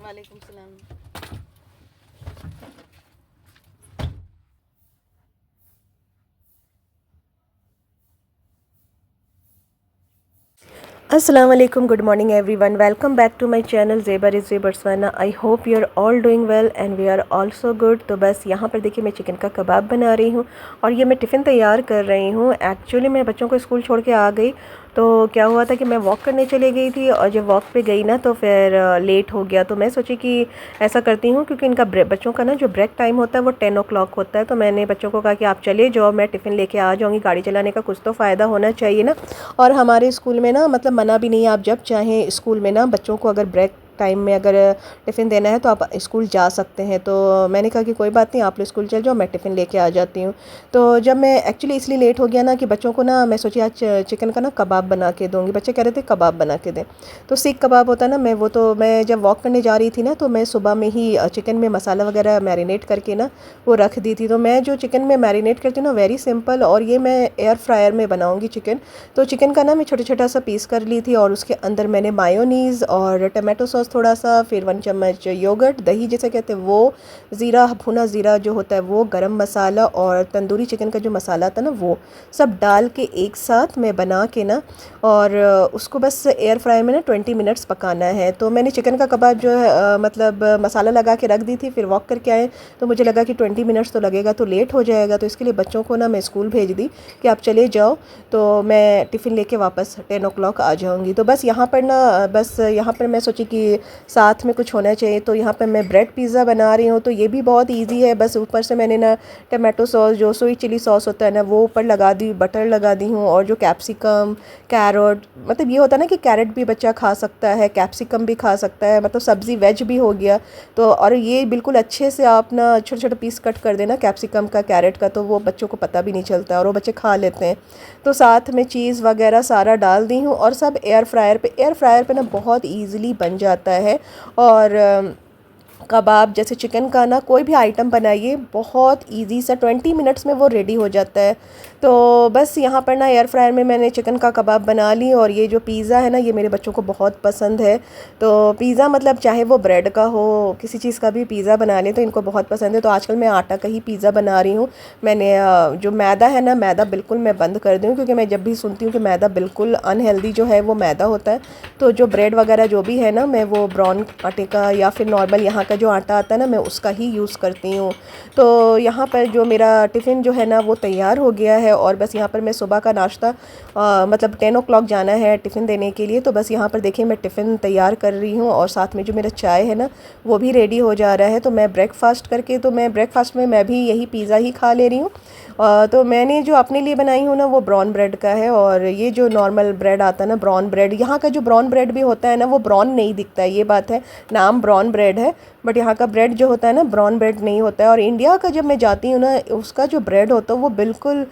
वालेकुम सलाम। Assalamu alaikum, good morning everyone. Welcome back to my channel Zeba Rizvi Barswana. I hope you are all doing well and we are also good. तो बस यहाँ पर देखिए मैं chicken का कबाब बना रही हूँ और ये मैं टिफ़िन तैयार कर रही हूँ। एक्चुअली मैं बच्चों को स्कूल छोड़ के आ गई तो क्या हुआ था कि मैं वॉक करने चली गई थी और जब वॉक पे गई ना तो फिर लेट हो गया। तो मैं सोची कि ऐसा करती हूँ क्योंकि इनका बच्चों का ना जो ब्रेक टाइम होता है वो 10 o'clock होता है। तो मैंने बच्चों को कहा कि आप चले जाओ, मैं टिफ़िन लेके आ जाऊँगी। गाड़ी चलाने का कुछ तो फ़ायदा होना चाहिए ना। और हमारे स्कूल में ना मतलब मना भी नहीं है, आप जब चाहें स्कूल में ना बच्चों को अगर ब्रेक टाइम में अगर टिफ़िन देना है तो आप स्कूल जा सकते हैं। तो मैंने कहा कि कोई बात नहीं, आप लोग स्कूल चल जाओ, मैं टिफ़िन लेके आ जाती हूँ। तो जब मैं एक्चुअली इसलिए लेट हो गया ना कि बच्चों को ना मैं सोची आज चिकन का ना कबाब बना के दूँगी। बच्चे कह रहे थे कबाब बना के दें, तो सीख कबाब होता है ना, मैं जब वॉक करने जा रही थी ना तो मैं सुबह में ही चिकन में मसाला वगैरह मैरिनेट करके ना वो रख दी थी। तो मैं जो चिकन में मैरिनेट करती हूँ ना वेरी सिंपल, और ये मैं एयर फ्रायर में बनाऊँगी चिकन। तो चिकन का ना मैं छोटा छोटा सा पीस कर ली थी और उसके अंदर मैंने मायोनीज़ और टमाटो सॉस थोड़ा सा, फिर 1 चम्मच योगर्ट, दही जिसे कहते हैं वो, ज़ीरा, भुना ज़ीरा जो होता है वो, गरम मसाला और तंदूरी चिकन का जो मसाला था ना वो सब डाल के एक साथ मैं बना के ना और उसको बस एयर फ्राई में ना 20 मिनट्स पकाना है। तो मैंने चिकन का कबाब जो है मतलब मसाला लगा के रख दी थी। फिर वॉक करके आए तो मुझे लगा कि 20 मिनट्स तो लगेगा तो लेट हो जाएगा, तो इसके लिए बच्चों को ना मैं स्कूल भेज दी कि आप चले जाओ, तो मैं टिफ़िन लेके वापस 10 o'clock आ जाऊँगी। तो बस यहाँ पर ना बस यहाँ पर मैं सोची कि साथ में कुछ होना चाहिए, तो यहाँ पर मैं ब्रेड पिज़्ज़ा बना रही हूँ। तो ये भी बहुत ईजी है, बस ऊपर से मैंने ना टमाटो सॉस जो स्वीट चिली सॉस होता है ना वो ऊपर लगा दी, बटर लगा दी हूँ, और जो कैप्सिकम, कैरेट, मतलब ये होता है ना कि कैरेट भी बच्चा खा सकता है, कैप्सिकम भी खा सकता है, मतलब सब्ज़ी वेज भी हो गया। तो और ये बिल्कुल अच्छे से आप ना छोटे छोटे पीस कट कर देना कैप्सिकम का, कैरेट का, तो वो बच्चों को पता भी नहीं चलता और वो बच्चे खा लेते हैं। तो साथ में चीज़ वगैरह सारा डाल दी हूँ और सब एयर फ्रायर पे ना बहुत ईज़िली बन जाता है। और कबाब जैसे चिकन का ना कोई भी आइटम बनाइए बहुत इजी सा 20 मिनट्स में वो रेडी हो जाता है। तो बस यहाँ पर ना एयर फ्रायर में मैंने चिकन का कबाब बना ली। और ये जो पिज़्ज़ा है ना ये मेरे बच्चों को बहुत पसंद है। तो पिज़्ज़ा मतलब चाहे वो ब्रेड का हो, किसी चीज़ का भी पिज़्ज़ा बना लें तो इनको बहुत पसंद है। तो आजकल मैं आटा का ही पिज़्ज़ा बना रही हूँ। मैंने जो मैदा है ना, मैदा बिल्कुल मैं बंद कर दूँ, क्योंकि मैं जब भी सुनती हूँ कि मैदा बिल्कुल अनहेल्दी जो है वो मैदा होता है। तो जो ब्रेड वगैरह जो भी है ना मैं वो ब्राउन आटे का या फिर नॉर्मल यहाँ का जो आटा आता है ना मैं उसका ही यूज़ करती हूँ। तो यहाँ पर जो मेरा टिफ़िन जो है ना वो तैयार हो गया है और बस यहाँ पर मैं सुबह का नाश्ता मतलब 10 o'clock जाना है टिफ़िन देने के लिए। तो बस यहाँ पर देखिए मैं टिफ़िन तैयार कर रही हूँ और साथ में जो मेरा चाय है ना वो भी रेडी हो जा रहा है। तो मैं ब्रेकफ़ास्ट करके, तो मैं ब्रेकफ़ास्ट में मैं भी यही पिज़्ज़ा ही खा ले रही हूँ। तो मैंने जो अपने लिए बनाई हूँ ना वो ब्राउन ब्रेड का है, और ये जो नॉर्मल ब्रेड आता है ना ब्राउन ब्रेड, यहाँ का जो ब्राउन ब्रेड भी होता है ना वो ब्राउन नहीं दिखता है, ये बात है, नाम ब्राउन ब्रेड है बट यहाँ का ब्रेड जो होता है ना ब्राउन ब्रेड नहीं होता है। और इंडिया का जब मैं जाती हूँ ना उसका जो ब्रेड होता है वो बिल्कुल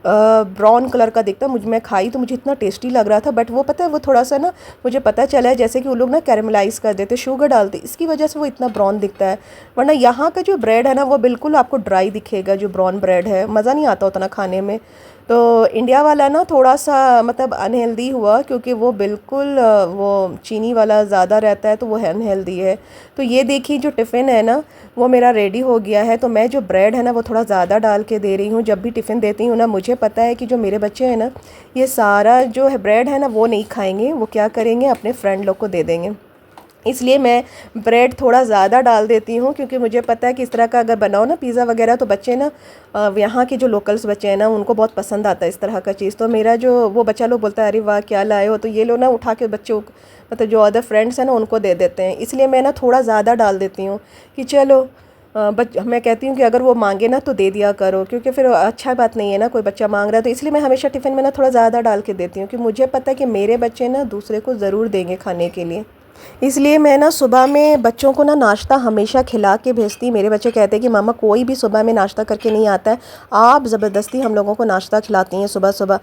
ब्राउन कलर का दिखता है। मैं खाई तो मुझे इतना टेस्टी लग रहा था, बट वो पता है वो थोड़ा सा ना मुझे पता चला है जैसे कि वो लोग ना कैरेमलाइज़ कर देते, शुगर डालते, इसकी वजह से वो इतना ब्राउन दिखता है। वरना यहाँ का जो ब्रेड है ना वो बिल्कुल आपको ड्राई दिखेगा, जो ब्राउन ब्रेड है मज़ा नहीं आता उतना खाने में। तो इंडिया वाला ना थोड़ा सा मतलब अनहेल्दी हुआ, क्योंकि वो बिल्कुल वो चीनी वाला ज़्यादा रहता है तो वो अनहेल्दी है। तो ये देखिए जो टिफ़िन है ना वो मेरा रेडी हो गया है। तो मैं जो ब्रेड है ना वो थोड़ा ज़्यादा डाल के दे रही हूँ। जब भी टिफ़िन देती हूँ ना मुझे पता है कि जो मेरे बच्चे हैं ना ये सारा जो है ब्रेड है ना वो नहीं खाएंगे, वो क्या करेंगे अपने फ्रेंड लोग को दे देंगे। इसलिए मैं ब्रेड थोड़ा ज़्यादा डाल देती हूँ, क्योंकि मुझे पता है कि इस तरह का अगर बनाओ ना पिज़्ज़ा वगैरह तो बच्चे ना यहाँ के जो लोकल्स बच्चे हैं ना उनको बहुत पसंद आता है इस तरह का चीज़। तो मेरा जो वो बच्चा लोग बोलता है अरे वाह क्या लाए हो, तो ये लोग ना उठा के बच्चों मतलब जो अदर फ्रेंड्स हैं ना उनको दे देते हैं। इसलिए मैं ना थोड़ा ज़्यादा डाल देती हूँ कि चलो मैं कहती हूँ कि अगर वो मांगे ना तो दे दिया करो, क्योंकि फिर अच्छा बात नहीं है ना कोई बच्चा मांग रहा है। तो इसलिए मैं हमेशा टिफ़िन में ना थोड़ा ज़्यादा डाल के देती हूँ कि मुझे पता है कि मेरे बच्चे ना दूसरे को ज़रूर देंगे खाने के लिए। इसलिए मैं ना सुबह में बच्चों को ना नाश्ता हमेशा खिला के भेजती। मेरे बच्चे कहते हैं कि मामा कोई भी सुबह में नाश्ता करके नहीं आता है, आप ज़बरदस्ती हम लोगों को नाश्ता खिलाती हैं सुबह सुबह।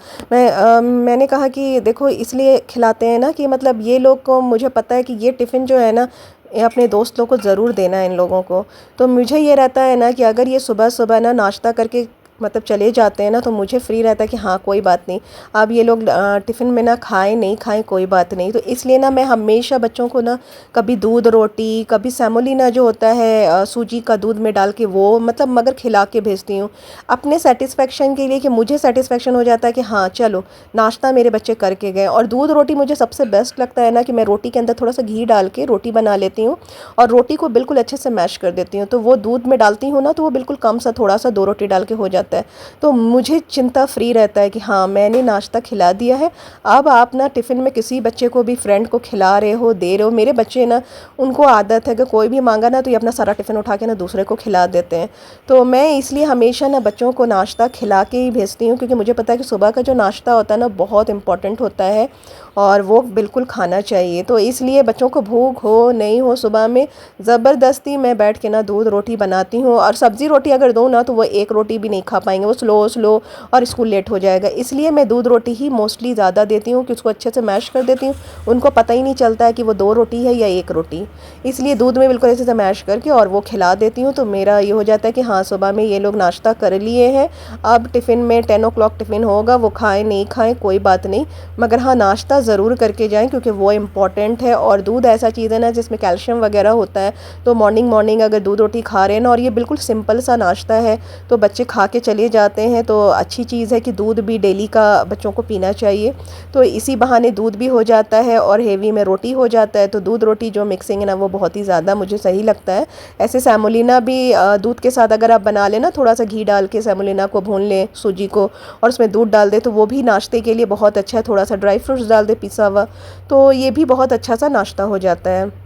मैंने कहा कि देखो इसलिए खिलाते हैं ना कि मतलब ये लोग को मुझे पता है कि ये टिफ़िन जो है ना ये अपने दोस्त लोग को ज़रूर देना है इन लोगों को। तो मुझे ये रहता है ना कि अगर ये सुबह सुबह ना नाश्ता करके मतलब चले जाते हैं ना, तो मुझे फ्री रहता है कि हाँ कोई बात नहीं, अब ये लोग टिफ़िन में ना खाएं नहीं खाएं कोई बात नहीं। तो इसलिए ना मैं हमेशा बच्चों को ना कभी दूध रोटी, कभी सेमोलिना जो होता है सूजी का दूध में डाल के, वो मतलब मगर खिला के भेजती हूँ अपने सेटिस्फेक्शन के लिए, कि मुझे सेटिस्फेक्शन हो जाता है कि हाँ चलो नाश्ता मेरे बच्चे करके गए। और दूध रोटी मुझे सबसे बेस्ट लगता है ना, कि मैं रोटी के अंदर थोड़ा सा घी डाल के रोटी बना लेती हूँ और रोटी को बिल्कुल अच्छे से मैश कर देती हूँ। तो वो दूध में डालती हूँ ना, तो वो बिल्कुल कम सा थोड़ा सा 2 रोटी डाल के हो जाता है। तो मुझे चिंता फ्री रहता है कि हाँ मैंने नाश्ता खिला दिया है। अब आप ना टिफ़िन में किसी बच्चे को भी, फ्रेंड को खिला रहे हो, दे रहे हो। मेरे बच्चे ना, उनको आदत है कि कोई भी मांगा ना तो ये अपना सारा टिफ़िन उठा के ना दूसरे को खिला देते हैं। तो मैं इसलिए हमेशा ना बच्चों को नाश्ता खिला के ही भेजती हूँ, क्योंकि मुझे पता है कि सुबह का जो नाश्ता होता है ना बहुत इम्पॉर्टेंट होता है और वो बिल्कुल खाना चाहिए। तो इसलिए बच्चों को भूख हो नहीं हो, सुबह में ज़बरदस्ती मैं बैठ के ना दूध रोटी बनाती हूँ। और सब्ज़ी रोटी अगर दूँ ना तो वो एक रोटी भी नहीं खा पाएंगे, वो स्लो और स्कूल लेट हो जाएगा। इसलिए मैं दूध रोटी ही मोस्टली ज़्यादा देती हूँ, कि उसको अच्छे से मैश कर देती हूँ। उनको पता ही नहीं चलता है कि वो 2 रोटी है या 1 रोटी। इसलिए दूध में बिल्कुल अच्छे से मैश करके और वो खिला देती हूँ। तो मेरा ये हो जाता है कि हाँ सुबह में ये लोग नाश्ता कर लिए हैं, अब टिफ़िन में 10 ओ क्लॉक टिफ़िन होगा, वो खाएं नहीं खाएं कोई बात नहीं, मगर हाँ नाश्ता ज़रूर करके जाएं, क्योंकि वो इम्पॉर्टेंट है। और दूध ऐसा चीज़ है ना जिसमें कैल्शियम वगैरह होता है। तो मॉर्निंग अगर दूध रोटी खा रहे हैं ना, और ये बिल्कुल सिंपल सा नाश्ता है, तो बच्चे खा के चले जाते हैं। तो अच्छी चीज़ है कि दूध भी डेली का बच्चों को पीना चाहिए। तो इसी बहाने दूध भी हो जाता है और हेवी में रोटी हो जाता है। तो दूध रोटी जो मिक्सिंग है ना, वो बहुत ही ज़्यादा मुझे सही लगता है। ऐसे सेमोलिना भी दूध के साथ अगर आप बना लेना, थोड़ा सा घी डाल के सेमोलिना को भून लें, सूजी को, और उसमें दूध डाल दे, तो वो भी नाश्ते के लिए बहुत अच्छा है। थोड़ा सा ड्राई फ्रूट्स डाल दे पिसा हुआ, तो ये भी बहुत अच्छा सा नाश्ता हो जाता है।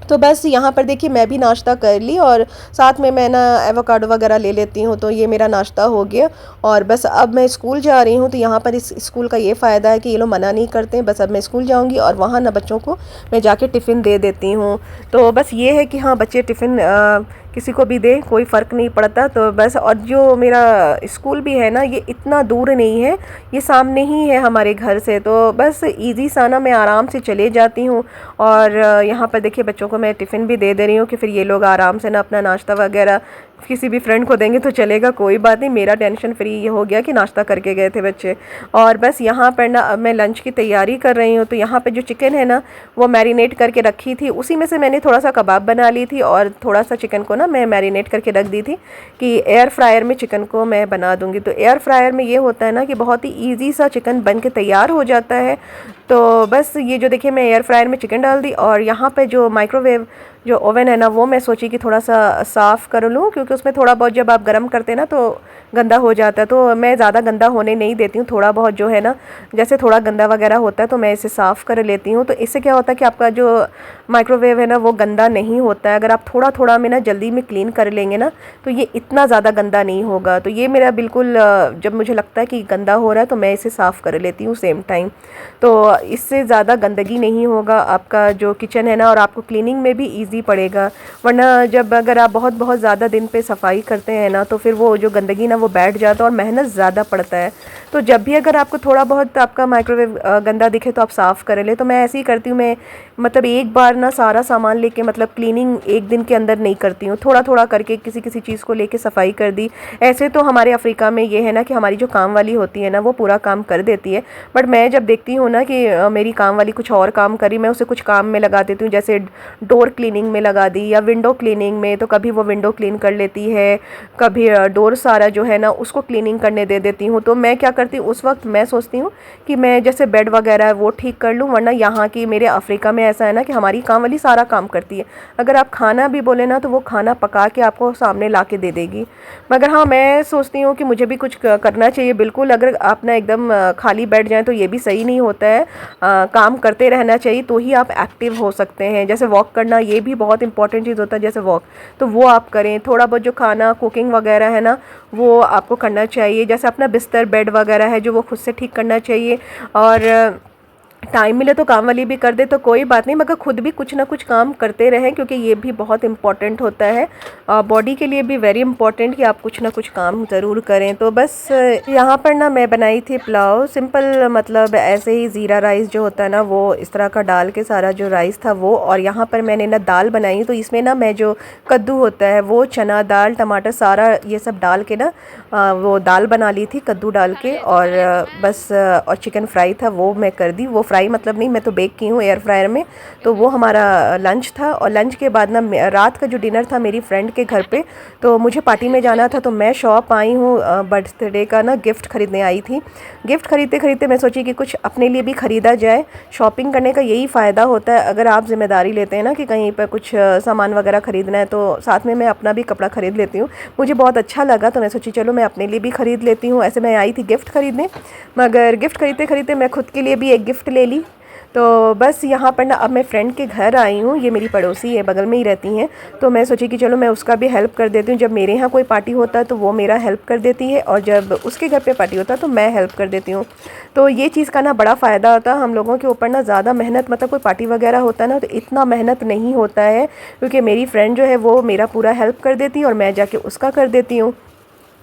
तो बस यहाँ पर देखिए मैं भी नाश्ता कर ली और साथ में मैं ना एवोकाडो वगैरह ले लेती हूँ, तो ये मेरा नाश्ता हो गया। और बस अब मैं स्कूल जा रही हूँ। तो यहाँ पर इस स्कूल का ये फ़ायदा है कि ये लोग मना नहीं करते हैं। बस अब मैं स्कूल जाऊँगी और वहाँ ना बच्चों को मैं जाके टिफ़िन दे देती हूँ। तो बस ये है कि हाँ बच्चे टिफ़िन किसी को भी दे, कोई फ़र्क नहीं पड़ता। तो बस, और जो मेरा स्कूल भी है ना, ये इतना दूर नहीं है, ये सामने ही है हमारे घर से। तो बस ईज़ी सा ना मैं आराम से चले जाती हूँ। और यहाँ पर देखिए बच्चों को मैं टिफ़िन भी दे रही हूँ, कि फिर ये लोग आराम से ना अपना नाश्ता वगैरह किसी भी फ्रेंड को देंगे तो चलेगा, कोई बात नहीं। मेरा टेंशन फ्री ये हो गया कि नाश्ता करके गए थे बच्चे। और बस यहाँ पर ना अब मैं लंच की तैयारी कर रही हूँ। तो यहाँ पे जो चिकन है ना, वो मैरिनेट करके रखी थी, उसी में से मैंने थोड़ा सा कबाब बना ली थी और थोड़ा सा चिकन को ना मैं मैरिनेट करके रख दी थी कि एयर फ्रायर में चिकन को मैं बना दूँगी। तो एयर फ्रायर में ये होता है ना कि बहुत ही ईजी सा चिकन बन के तैयार हो जाता है। तो बस ये जो देखिए मैं एयर फ्रायर में चिकन डाल दी, और यहाँ पे जो माइक्रोवेव जो ओवन है ना, वो मैं सोची कि थोड़ा सा साफ़ कर लूँ, क्योंकि उसमें थोड़ा बहुत जब आप गर्म करते हैं ना तो गंदा हो जाता है। तो मैं ज़्यादा गंदा होने नहीं देती हूँ, थोड़ा बहुत जो है ना, जैसे थोड़ा गंदा वगैरह होता है तो मैं इसे साफ़ कर लेती हूँ। तो इससे क्या होता है कि आपका जो माइक्रोवेव है ना, वो गंदा नहीं होता है। अगर आप थोड़ा थोड़ा में ना जल्दी में क्लीन कर लेंगे ना, तो ये इतना ज़्यादा गंदा नहीं होगा। तो ये मेरा बिल्कुल जब मुझे लगता है कि गंदा हो रहा है तो मैं इसे साफ़ कर लेती हूँ सेम टाइम। तो इससे ज़्यादा गंदगी नहीं होगा आपका जो किचन है ना, और आपको क्लीनिंग में भी ईजी पड़ेगा। वरना जब अगर आप बहुत बहुत ज़्यादा दिन पे सफाई करते हैं ना, तो फिर वो जो गंदगी ना वो बैठ जाता है और मेहनत ज़्यादा पड़ता है। तो जब भी अगर आपको थोड़ा बहुत आपका माइक्रोवेव गंदा दिखे तो आप साफ़ कर ले। तो मैं ऐसे ही करती हूँ, मैं मतलब एक बार ना सारा सामान लेके मतलब क्लीनिंग एक दिन के अंदर नहीं करती हूँ, थोड़ा थोड़ा करके किसी किसी चीज़ को लेके सफाई कर दी। ऐसे तो हमारे अफ्रीका में ये है ना कि हमारी जो काम वाली होती है ना, वो पूरा काम कर देती है। बट मैं जब देखती हूँ ना कि मेरी काम वाली कुछ और काम करी, मैं उसे कुछ काम में लगा देती हूँ, जैसे डोर क्लीनिंग में लगा दी या विंडो क्लीनिंग में। तो कभी वो विंडो क्लीन कर लेती है, कभी डोर सारा जो है ना उसको क्लीनिंग करने दे देती हूँ। तो मैं क्या करती हूँ उस वक्त, मैं सोचती हूँ कि मैं जैसे बेड वगैरह है वो ठीक कर लूँ। वरना यहाँ की मेरे अफ्रीका में ऐसा है ना कि हमारी काम वाली सारा काम करती है। अगर आप खाना भी बोले ना तो वो खाना पका के आपको सामने ला के दे देगी। मगर हाँ मैं सोचती हूँ कि मुझे भी कुछ करना चाहिए। बिल्कुल, अगर आप ना एकदम खाली बैठ जाएँ तो ये भी सही नहीं होता है। काम करते रहना चाहिए तो ही आप एक्टिव हो सकते हैं। जैसे वॉक करना, ये भी बहुत इंपॉर्टेंट चीज़ होता है, जैसे वॉक, तो वो आप करें। थोड़ा बहुत जो खाना कुकिंग वगैरह है ना, वो आपको करना चाहिए। जैसे अपना बिस्तर बेड वगैरह है जो वो खुद से ठीक करना चाहिए। और टाइम मिले तो काम वाली भी कर दे तो कोई बात नहीं, मगर खुद भी कुछ ना कुछ काम करते रहें, क्योंकि ये भी बहुत इम्पॉर्टेंट होता है बॉडी के लिए भी, वेरी इंपॉर्टेंट कि आप कुछ ना कुछ काम ज़रूर करें। तो बस यहाँ पर ना मैं बनाई थी पुलाव सिंपल, मतलब ऐसे ही ज़ीरा राइस जो होता है ना वो इस तरह का डाल के सारा जो राइस था वो। और यहाँ पर मैंने ना दाल बनाई, तो इसमें ना मैं जो कद्दू होता है वो चना दाल टमाटर सारा ये सब डाल के ना वो दाल बना ली थी कद्दू डाल के। और बस और चिकन फ्राई था वो मैं कर दी, वो फ्राई मतलब नहीं, मैं तो बेक की हूँ एयर फ्रायर में। तो वो हमारा लंच था। और लंच के बाद ना रात का जो डिनर था मेरी फ्रेंड के घर पे, तो मुझे पार्टी में जाना था, तो मैं शॉप आई हूँ बर्थडे का ना गिफ्ट ख़रीदने आई थी। गिफ्ट ख़रीदते ख़रीदते मैं सोची कि कुछ अपने लिए भी ख़रीदा जाए। शॉपिंग करने का यही फ़ायदा होता है, अगर आप ज़िम्मेदारी लेते हैं ना कि कहीं पर कुछ सामान वगैरह ख़रीदना है, तो साथ में मैं अपना भी कपड़ा ख़रीद लेती हूँ। मुझे बहुत अच्छा लगा तो मैं सोची चलो मैं अपने लिए भी ख़रीद लेती हूँ। ऐसे मैं आई थी गिफ्ट ख़रीदने, मगर गिफ्ट ख़रीदते ख़रीदते मैं खुद के लिए भी एक गिफ्ट ले ली। तो बस यहाँ पर ना अब मैं फ्रेंड के घर आई हूँ, ये मेरी पड़ोसी है, बगल में ही रहती हैं। तो मैं सोची कि चलो मैं उसका भी हेल्प कर देती हूँ। जब मेरे यहाँ कोई पार्टी होता है तो वो मेरा हेल्प कर देती है, और जब उसके घर पे पार्टी होता है तो मैं हेल्प कर देती हूँ। तो ये चीज़ का ना बड़ा फ़ायदा होता है हम लोगों के ऊपर ना, ज़्यादा मेहनत, मतलब कोई पार्टी वगैरह होता है ना तो इतना मेहनत नहीं होता है, क्योंकि मेरी फ्रेंड जो है वो मेरा पूरा हेल्प कर देती है और मैं जाके उसका कर देती हूँ।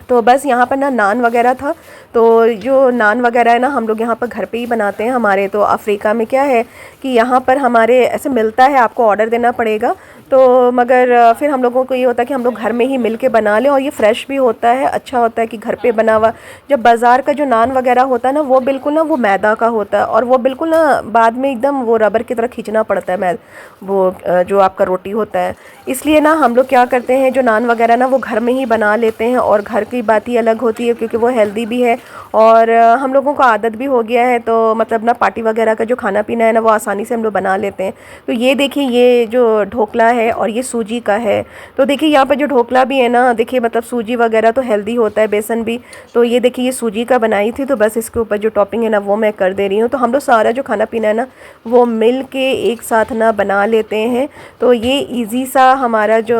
तो बस यहाँ पर ना नान वगैरह था, तो जो नान वगैरह है ना हम लोग यहाँ पर घर पे ही बनाते हैं। हमारे तो अफ्रीका में क्या है कि यहाँ पर हमारे ऐसे मिलता है, आपको ऑर्डर देना पड़ेगा। तो मगर फिर हम लोगों को ये होता है कि हम लोग घर में ही मिल के बना लें, और ये फ्रेश भी होता है, अच्छा होता है कि घर पे बना हुआ। जब बाज़ार का जो नान वगैरह होता है ना वो बिल्कुल ना वो मैदा का होता है, और वो बिल्कुल ना बाद में एकदम वो रबर की तरह खींचना पड़ता है वो जो आपका रोटी होता है। इसलिए ना हम लोग क्या करते हैं, जो नान वगैरह ना वो घर में ही बना लेते हैं, और घर की बात ही अलग होती है क्योंकि वो हेल्दी भी है, और हम लोगों को आदत भी हो गया है। तो मतलब ना पार्टी वगैरह का जो खाना पीना है ना वो आसानी से हम लोग बना लेते हैं। तो ये देखिए ये जो ढोकला है और ये सूजी का है। तो देखिए यहाँ पर जो ढोकला भी है ना, देखिए मतलब सूजी वगैरह तो हेल्दी होता है, बेसन भी। तो ये देखिए ये सूजी का बनाई थी, तो बस इसके ऊपर जो टॉपिंग है ना वो मैं कर दे रही हूँ। तो हम लोग सारा जो खाना पीना है ना वो मिल के एक साथ ना बना लेते हैं। तो ये इजी सा हमारा जो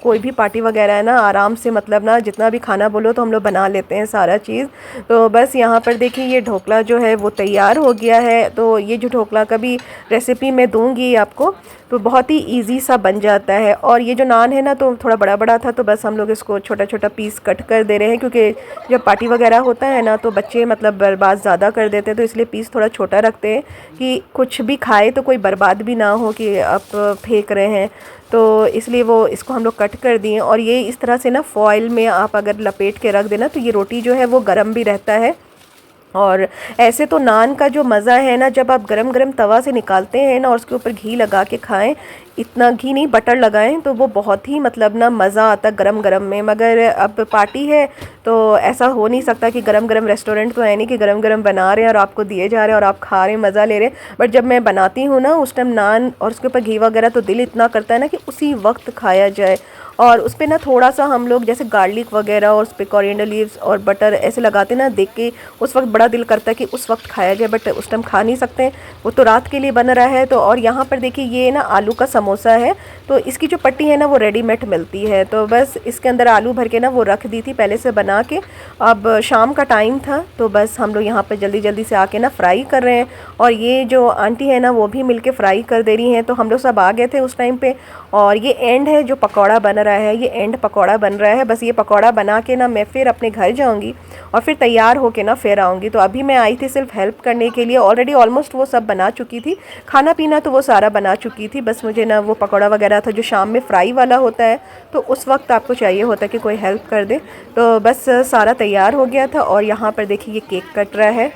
कोई भी पार्टी वगैरह है ना, आराम से मतलब ना जितना भी खाना बोलो तो हम लोग बना लेते हैं सारा चीज़। तो बस यहाँ पर देखिए ये ढोकला जो है वो तैयार हो गया है। तो ये जो ढोकला का भी रेसिपी मैं दूँगी आपको, तो बहुत ही इजी सा बन जाता है। और ये जो नान है ना तो थोड़ा बड़ा बड़ा था, तो बस हम लोग इसको छोटा छोटा पीस कट कर दे रहे हैं, क्योंकि जब पार्टी वगैरह होता है ना तो बच्चे मतलब बर्बाद ज़्यादा कर देते हैं, तो इसलिए पीस थोड़ा छोटा रखते हैं कि कुछ भी खाए तो कोई बर्बाद भी ना हो कि आप फेंक रहे हैं। तो इसलिए वो इसको हम लोग कट कर दिए, और ये इस तरह से ना फॉइल में आप अगर लपेट के रख देना तो ये रोटी जो है वो गर्म भी रहता है। और ऐसे तो नान का जो मज़ा है ना, जब आप गरम गरम तवा से निकालते हैं ना और उसके ऊपर घी लगा के खाएं, इतना घी नहीं बटर लगाएं, तो वो बहुत ही मतलब ना मज़ा आता है गरम गरम में। मगर अब पार्टी है तो ऐसा हो नहीं सकता कि गरम गरम, रेस्टोरेंट तो है नहीं कि गरम गरम बना रहे हैं और आपको दिए जा रहे हैं और आप खा रहे हैं, मज़ा ले रहे हैं। बट जब मैं बनाती हूँ ना उस टाइम नान और उसके ऊपर घी वगैरह, तो दिल इतना करता है ना कि उसी वक्त खाया जाए। और उस पर ना थोड़ा सा हम लोग जैसे गार्लिक वगैरह और उस पर कोरिएंडर लीव्स और बटर ऐसे लगाते ना, देख के उस वक्त बड़ा दिल करता है कि उस वक्त खाया जाए, बट उस टाइम खा नहीं सकते, वो तो रात के लिए बन रहा है। तो और यहाँ पर देखिए ये ना आलू का समोसा है, तो इसकी जो पट्टी है ना वो रेडीमेड मिलती है। तो बस इसके अंदर आलू भर के ना वो रख दी थी पहले से बना के। अब शाम का टाइम था तो बस हम लोग यहाँ पर जल्दी जल्दी से आके ना फ्राई कर रहे हैं, और ये जो आंटी है ना वो भी मिलके फ्राई कर दे रही हैं। तो हम लोग सब आ गए थे उस टाइम पे, और ये एंड है जो पकौड़ा बन रहा है, ये एंड पकौड़ा बन रहा है। बस ये पकौड़ा बना के ना मैं फिर अपने घर जाऊंगी और फिर तैयार होके ना फिर आऊँगी। तो अभी मैं आई थी सिर्फ हेल्प करने के लिए, ऑलरेडी ऑलमोस्ट वो सब बना चुकी थी, खाना पीना तो वो सारा बना चुकी थी। बस मुझे ना वो पकौड़ा वगैरह था जो शाम में फ्राई वाला होता है, तो उस वक्त आपको चाहिए होता है कि कोई हेल्प कर दे। तो बस सारा तैयार हो गया था, और यहाँ पर देखिए ये केक कट रहा है।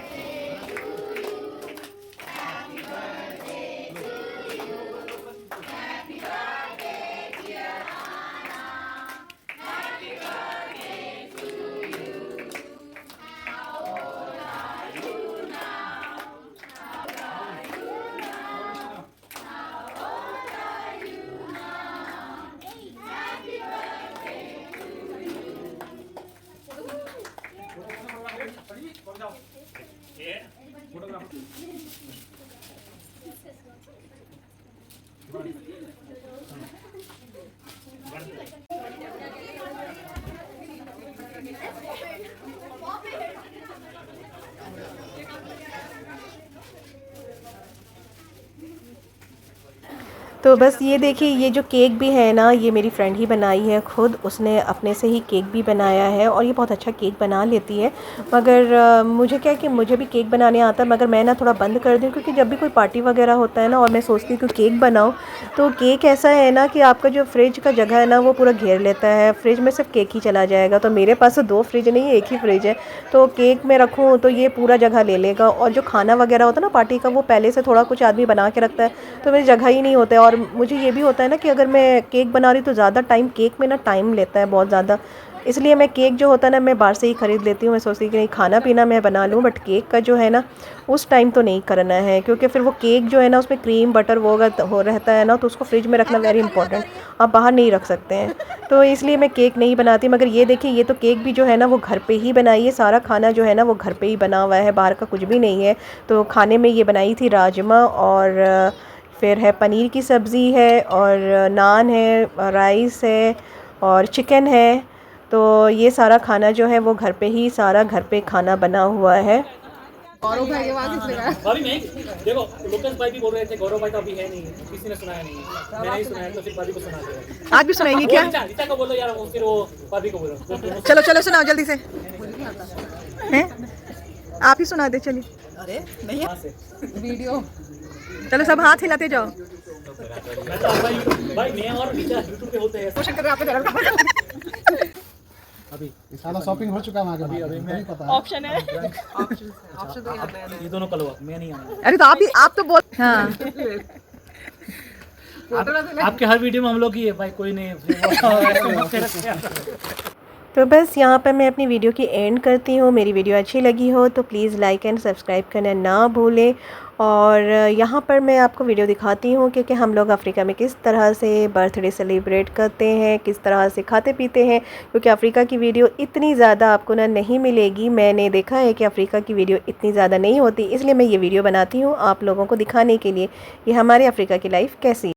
तो बस ये देखिए, ये जो केक भी है ना, ये मेरी फ्रेंड ही बनाई है खुद, उसने अपने से ही केक भी बनाया है और ये बहुत अच्छा केक बना लेती है। मगर मुझे क्या है कि मुझे भी केक बनाने आता है, मगर मैं ना थोड़ा बंद कर दूँ, क्योंकि जब भी कोई पार्टी वगैरह होता है ना और मैं सोचती हूँ कि केक बनाऊँ, तो केक ऐसा है ना कि आपका जो फ्रिज का जगह है ना वो पूरा घेर लेता है, फ्रिज में सिर्फ केक ही चला जाएगा। तो मेरे पास तो 2 फ्रिज नहीं है, एक ही फ्रिज है, तो केक में रखूँ तो ये पूरा जगह ले लेगा। और जो खाना वगैरह होता है ना पार्टी का, वो पहले से थोड़ा कुछ आदमी बना के रखता है, तो मेरी जगह ही नहीं होता है। और मुझे ये भी होता है ना कि अगर मैं केक बना रही हूँ तो ज़्यादा टाइम, केक में ना टाइम लेता है बहुत ज़्यादा, इसलिए मैं केक जो होता है ना मैं बाहर से ही ख़रीद लेती हूँ। मैं सोचती हूँ कि नहीं, खाना पीना मैं बना लूँ, बट केक का जो है ना उस टाइम तो नहीं करना है, क्योंकि फिर वो केक जो है ना उसमें क्रीम बटर वो अगर हो रहता है ना, तो उसको फ्रिज में रखना वेरी इंपॉर्टेंट, आप बाहर नहीं रख सकते हैं। तो इसलिए मैं केक नहीं बनाती। मगर ये देखिए, ये तो केक भी जो है ना वो घर पे ही बनाई है, सारा खाना जो है ना वो घर पे ही बना हुआ है, बाहर का कुछ भी नहीं है। तो खाने में ये बनाई थी राजमा, और फिर है पनीर की सब्ज़ी है, और नान है, राइस है, और चिकन है। तो ये सारा खाना जो है वो घर पे ही, सारा घर पे खाना बना हुआ है। गौरव भाई के पास इसलिए भाभी मैं देखो, लोकेश भाई भी बोल रहे थे गौरव भाई तो अभी है नहीं, किसी ने सुनाया नहीं है, मैंने ही सुनाया, तो फिर भाभी को सुना दो। आज भी सुनाएंगे क्या? रीता को बोलो यार, वो फिर वो भाभी को बोलो। चलो चलो सुनाओ जल्दी से, हैं? आप ही सुना दे, चलिए। अरे नहीं वीडियो चलो सब हाथ हिलाते जाओ। भाई मैं और रीता यूट्यूब पे होते हैं क्वेश्चन कर रहे हैं अभी सारा शॉपिंग हो चुका है आगे अभी मैं पता है। ऑप्शन है ऑप्शन तो याद है ये दोनों कल हुआ, मैं नहीं आना। अरे तो आप तो बोल, हाँ। आपके हर वीडियो में हम लोग ही है भाई, कोई नहीं। तो बस यहाँ पर मैं अपनी वीडियो की एंड करती हूँ। मेरी वीडियो अच्छी लगी हो तो प्लीज़ लाइक एंड सब्सक्राइब करना ना भूलें। और यहाँ पर मैं आपको वीडियो दिखाती हूँ कि हम लोग अफ्रीका में किस तरह से बर्थडे सेलिब्रेट करते हैं, किस तरह से खाते पीते हैं, क्योंकि अफ्रीका की वीडियो इतनी ज़्यादा आपको ना नहीं मिलेगी। मैंने देखा है कि अफ्रीका की वीडियो इतनी ज़्यादा नहीं होती, इसलिए मैं ये वीडियो बनाती हूँ आप लोगों को दिखाने के लिए कि हमारे अफ्रीका की लाइफ कैसी